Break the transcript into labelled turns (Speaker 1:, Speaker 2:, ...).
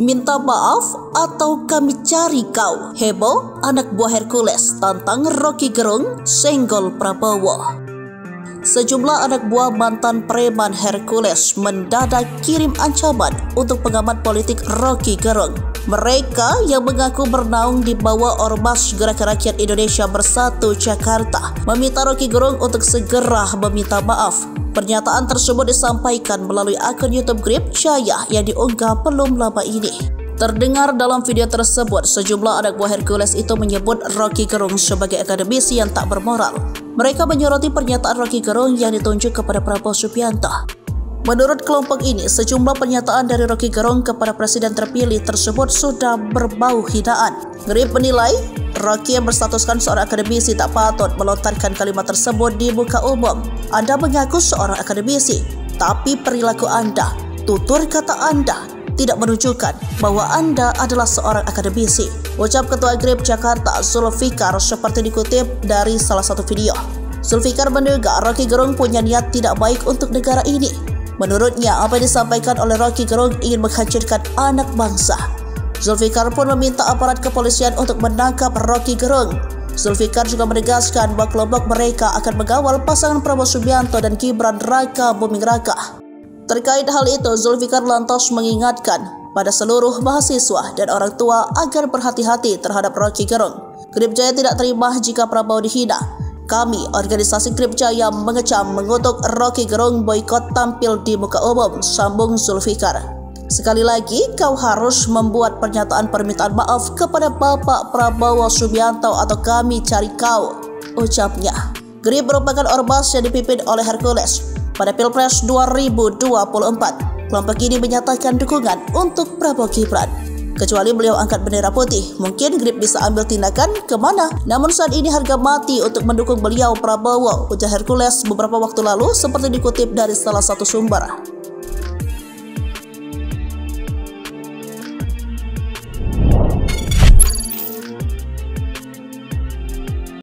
Speaker 1: Minta maaf atau kami cari kau. Heboh, anak buah Hercules tantang Rocky Gerung senggol Prabowo. Sejumlah anak buah mantan preman Hercules mendadak kirim ancaman untuk pengamat politik Rocky Gerung. Mereka yang mengaku bernaung di bawah Ormas Gerakan Rakyat Indonesia Bersatu Jakarta meminta Rocky Gerung untuk segera meminta maaf. Pernyataan tersebut disampaikan melalui akun YouTube Grip Jaya yang diunggah belum lama ini. Terdengar dalam video tersebut, sejumlah anak buah Hercules itu menyebut Rocky Gerung sebagai akademisi yang tak bermoral. Mereka menyoroti pernyataan Rocky Gerung yang ditunjuk kepada Prabowo Subianto. Menurut kelompok ini, sejumlah pernyataan dari Rocky Gerung kepada presiden terpilih tersebut sudah berbau hinaan. Grip menilai, Rocky yang berstatuskan seorang akademisi tak patut melontarkan kalimat tersebut di muka umum. Anda mengaku seorang akademisi, tapi perilaku Anda, tutur kata Anda, tidak menunjukkan bahwa Anda adalah seorang akademisi, ucap Ketua Grip Jakarta Zulfikar seperti dikutip dari salah satu video. Zulfikar menduga Rocky Gerung punya niat tidak baik untuk negara ini. Menurutnya, apa yang disampaikan oleh Rocky Gerung ingin menghancurkan anak bangsa. Zulfikar pun meminta aparat kepolisian untuk menangkap Rocky Gerung. Zulfikar juga menegaskan bahwa kelompok mereka akan mengawal pasangan Prabowo Subianto dan Gibran Raka Buming Raka. Terkait hal itu, Zulfikar lantas mengingatkan pada seluruh mahasiswa dan orang tua agar berhati-hati terhadap Rocky Gerung. Grip Jaya tidak terima jika Prabowo dihina. Kami, organisasi Grip Jaya, mengecam mengutuk Rocky Gerung boikot tampil di muka umum, sambung Zulfikar. Sekali lagi, kau harus membuat pernyataan permintaan maaf kepada Bapak Prabowo Subianto atau kami cari kau, ucapnya. Grip merupakan ormas yang dipimpin oleh Hercules. Pada Pilpres 2024, kelompok ini menyatakan dukungan untuk Prabowo Gibran. Kecuali beliau angkat bendera putih, mungkin Grip bisa ambil tindakan kemana. Namun saat ini harga mati untuk mendukung beliau Prabowo, ujar Hercules beberapa waktu lalu seperti dikutip dari salah satu sumber.